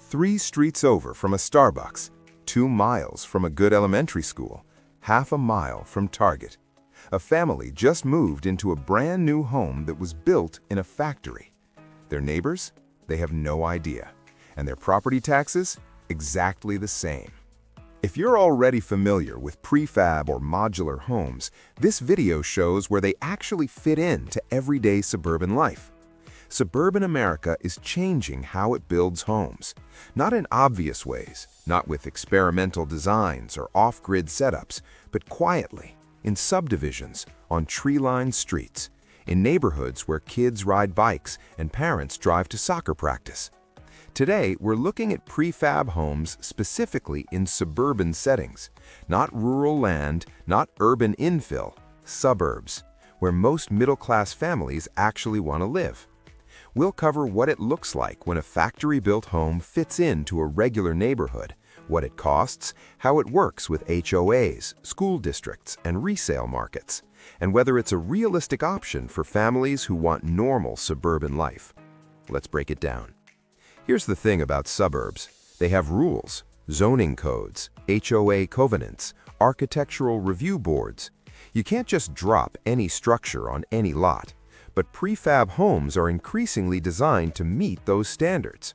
3 streets over from a Starbucks, 2 miles from a good elementary school, half a mile from Target. A family just moved into a brand new home that was built in a factory. Their neighbors? They have no idea. And their property taxes? Exactly the same. If you're already familiar with prefab or modular homes, this video shows where they actually fit into everyday suburban life. Suburban America is changing how it builds homes. Not in obvious ways, not with experimental designs or off-grid setups, but quietly, in subdivisions, on tree-lined streets, in neighborhoods where kids ride bikes and parents drive to soccer practice. Today, we're looking at prefab homes specifically in suburban settings, not rural land, not urban infill, suburbs, where most middle-class families actually want to live. We'll cover what it looks like when a factory-built home fits into a regular neighborhood, what it costs, how it works with HOAs, school districts, and resale markets, and whether it's a realistic option for families who want normal suburban life. Let's break it down. Here's the thing about suburbs. They have rules, zoning codes, HOA covenants, architectural review boards. You can't just drop any structure on any lot. But prefab homes are increasingly designed to meet those standards.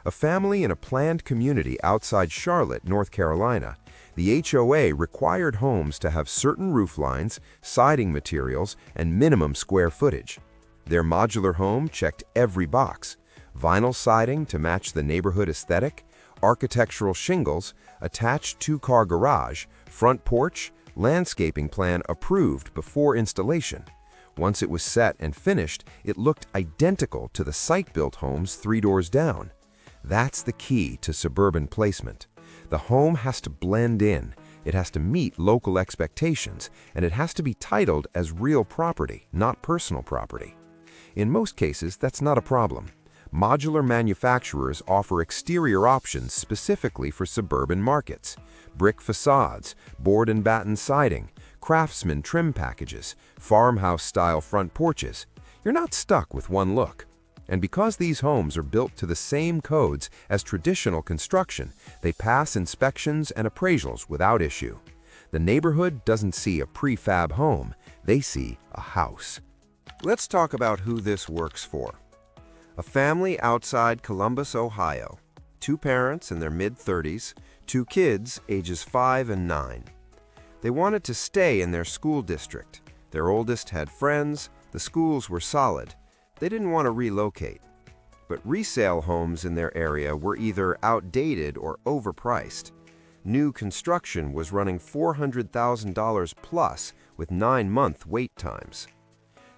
A family in a planned community outside Charlotte, North Carolina, the HOA required homes to have certain roof lines, siding materials, and minimum square footage. Their modular home checked every box: vinyl siding to match the neighborhood aesthetic, architectural shingles, attached 2-car garage, front porch, landscaping plan approved before installation. Once it was set and finished, it looked identical to the site-built homes 3 doors down. That's the key to suburban placement. The home has to blend in, it has to meet local expectations, and it has to be titled as real property, not personal property. In most cases, that's not a problem. Modular manufacturers offer exterior options specifically for suburban markets: brick facades, board and batten siding, craftsman trim packages, farmhouse-style front porches. You're not stuck with one look. And because these homes are built to the same codes as traditional construction, they pass inspections and appraisals without issue. The neighborhood doesn't see a prefab home, they see a house. Let's talk about who this works for. A family outside Columbus, Ohio. 2 parents in their mid-30s, 2 kids ages 5 and 9. They wanted to stay in their school district. Their oldest had friends, the schools were solid. They didn't want to relocate. But resale homes in their area were either outdated or overpriced. New construction was running $400,000 plus with 9-month wait times.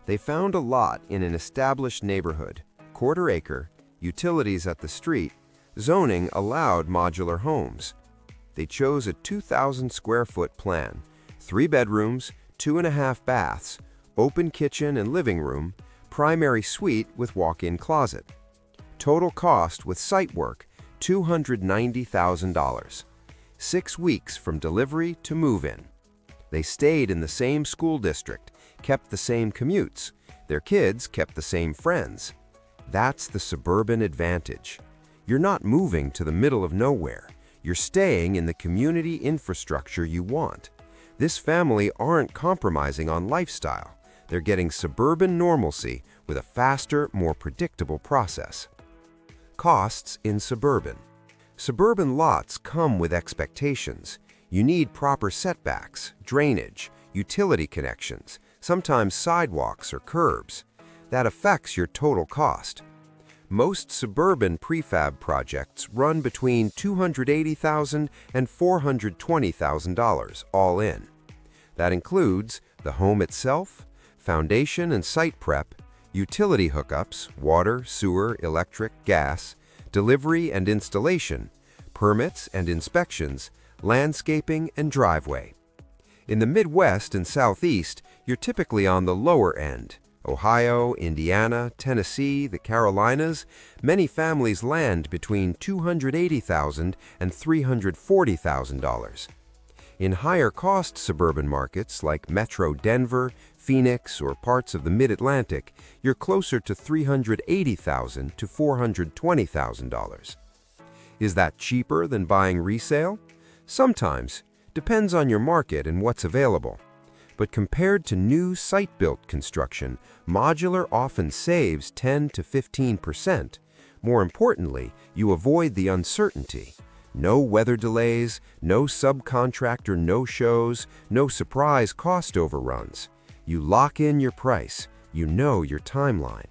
They found a lot in an established neighborhood, quarter acre, utilities at the street, zoning allowed modular homes. They chose a 2,000 square foot plan, 3 bedrooms, 2.5 baths, open kitchen and living room, primary suite with walk-in closet. Total cost with site work, $290,000. 6 weeks from delivery to move-in. They stayed in the same school district, kept the same commutes. Their kids kept the same friends. That's the suburban advantage. You're not moving to the middle of nowhere. You're staying in the community infrastructure you want. This family aren't compromising on lifestyle. They're getting suburban normalcy with a faster, more predictable process. Costs in suburban. Suburban lots come with expectations. You need proper setbacks, drainage, utility connections, sometimes sidewalks or curbs. That affects your total cost. Most suburban prefab projects run between $280,000 and $420,000 all in. That includes the home itself, foundation and site prep, utility hookups, water, sewer, electric, gas, delivery and installation, permits and inspections, landscaping and driveway. In the Midwest and Southeast, you're typically on the lower end. Ohio, Indiana, Tennessee, the Carolinas, many families land between $280,000 and $340,000. In higher-cost suburban markets like Metro Denver, Phoenix, or parts of the Mid-Atlantic, you're closer to $380,000 to $420,000. Is that cheaper than buying resale? Sometimes. Depends on your market and what's available. But compared to new site-built construction, modular often saves 10 to 15%. More importantly, you avoid the uncertainty. No weather delays, no subcontractor no-shows, no surprise cost overruns. You lock in your price. You know your timeline.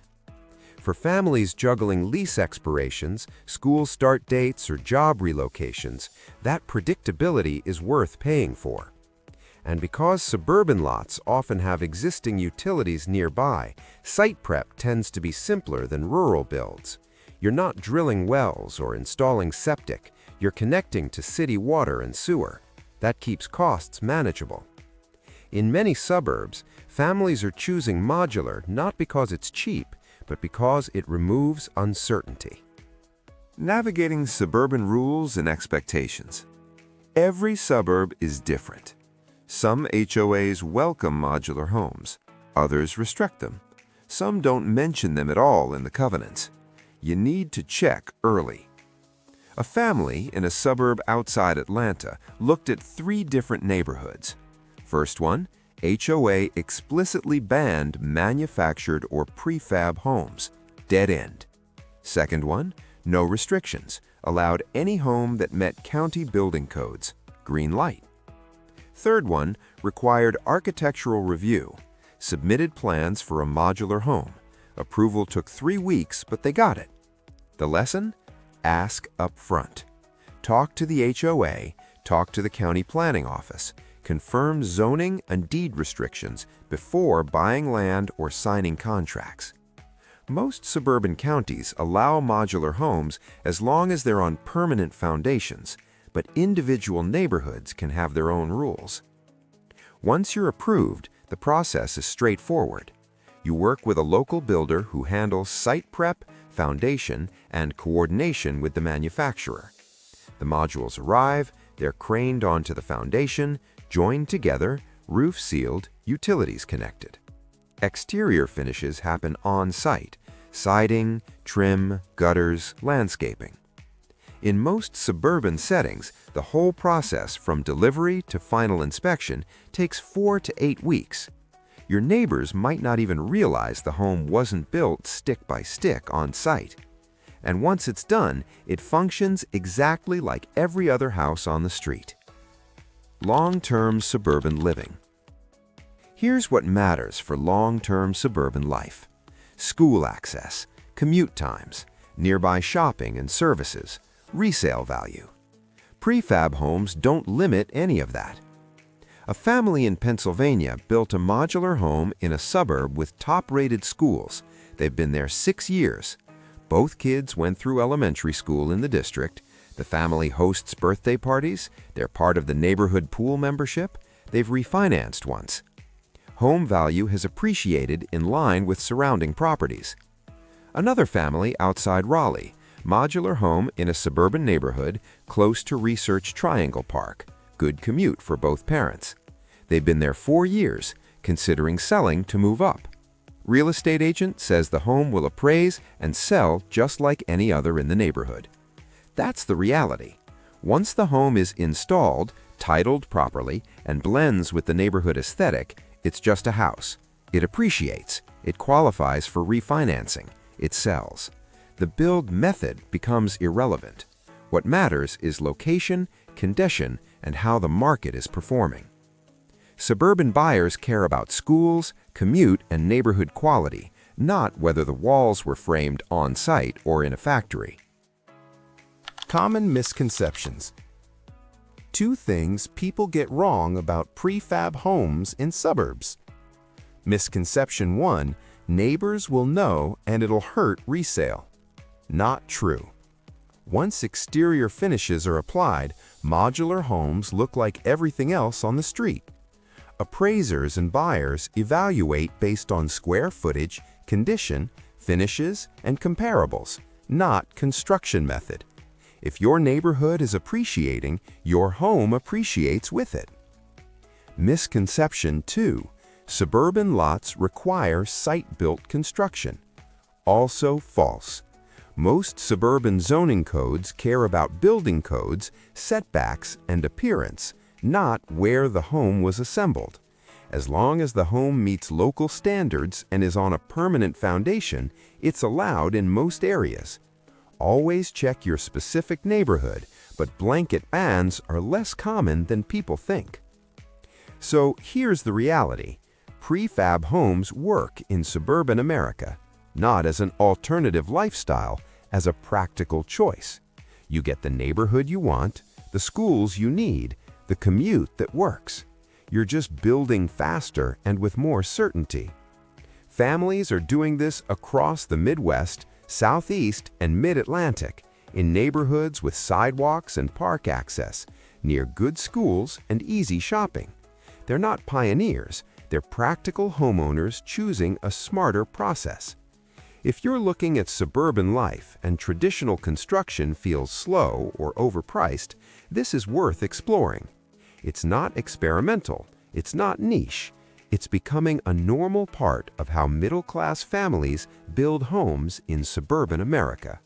For families juggling lease expirations, school start dates, or job relocations, that predictability is worth paying for. And because suburban lots often have existing utilities nearby, site prep tends to be simpler than rural builds. You're not drilling wells or installing septic, you're connecting to city water and sewer. That keeps costs manageable. In many suburbs, families are choosing modular not because it's cheap, but because it removes uncertainty. Navigating suburban rules and expectations. Every suburb is different. Some HOAs welcome modular homes, others restrict them. Some don't mention them at all in the covenants. You need to check early. A family in a suburb outside Atlanta looked at 3 different neighborhoods. First one, HOA explicitly banned manufactured or prefab homes, dead end. Second one, no restrictions, allowed any home that met county building codes, green light. Third one required architectural review, submitted plans for a modular home. Approval took 3 weeks, but they got it. The lesson? Ask up front. Talk to the HOA, talk to the county planning office, confirm zoning and deed restrictions before buying land or signing contracts. Most suburban counties allow modular homes as long as they're on permanent foundations, but individual neighborhoods can have their own rules. Once you're approved, the process is straightforward. You work with a local builder who handles site prep, foundation, and coordination with the manufacturer. The modules arrive, they're craned onto the foundation, joined together, roof sealed, utilities connected. Exterior finishes happen on-site: siding, trim, gutters, landscaping. In most suburban settings, the whole process from delivery to final inspection takes 4 to 8 weeks. Your neighbors might not even realize the home wasn't built stick by stick on site. And once it's done, it functions exactly like every other house on the street. Long-term suburban living. Here's what matters for long-term suburban life: school access, commute times, nearby shopping and services, resale value. Prefab homes don't limit any of that. A family in Pennsylvania built a modular home in a suburb with top-rated schools. They've been there 6 years. Both kids went through elementary school in the district. The family hosts birthday parties. They're part of the neighborhood pool membership. They've refinanced once. Home value has appreciated in line with surrounding properties. Another family outside Raleigh, modular home in a suburban neighborhood close to Research Triangle Park. Good commute for both parents. They've been there 4 years, considering selling to move up. Real estate agent says the home will appraise and sell just like any other in the neighborhood. That's the reality. Once the home is installed, titled properly, and blends with the neighborhood aesthetic, it's just a house. It appreciates. It qualifies for refinancing. It sells. The build method becomes irrelevant. What matters is location, condition, and how the market is performing. Suburban buyers care about schools, commute, and neighborhood quality, not whether the walls were framed on-site or in a factory. Common misconceptions. 2 things people get wrong about prefab homes in suburbs. Misconception 1, neighbors will know and it'll hurt resale. Not true. Once exterior finishes are applied, modular homes look like everything else on the street. Appraisers and buyers evaluate based on square footage, condition, finishes, and comparables, not construction method. If your neighborhood is appreciating, your home appreciates with it. Misconception 2, suburban lots require site-built construction. Also false. Most suburban zoning codes care about building codes, setbacks, and appearance, not where the home was assembled. As long as the home meets local standards and is on a permanent foundation, it's allowed in most areas. Always check your specific neighborhood, but blanket bans are less common than people think. So here's the reality. Prefab homes work in suburban America, not as an alternative lifestyle, as a practical choice. You get the neighborhood you want, the schools you need, the commute that works. You're just building faster and with more certainty. Families are doing this across the Midwest, Southeast, and Mid-Atlantic, in neighborhoods with sidewalks and park access, near good schools and easy shopping. They're not pioneers, they're practical homeowners choosing a smarter process. If you're looking at suburban life and traditional construction feels slow or overpriced, this is worth exploring. It's not experimental, it's not niche. It's becoming a normal part of how middle-class families build homes in suburban America.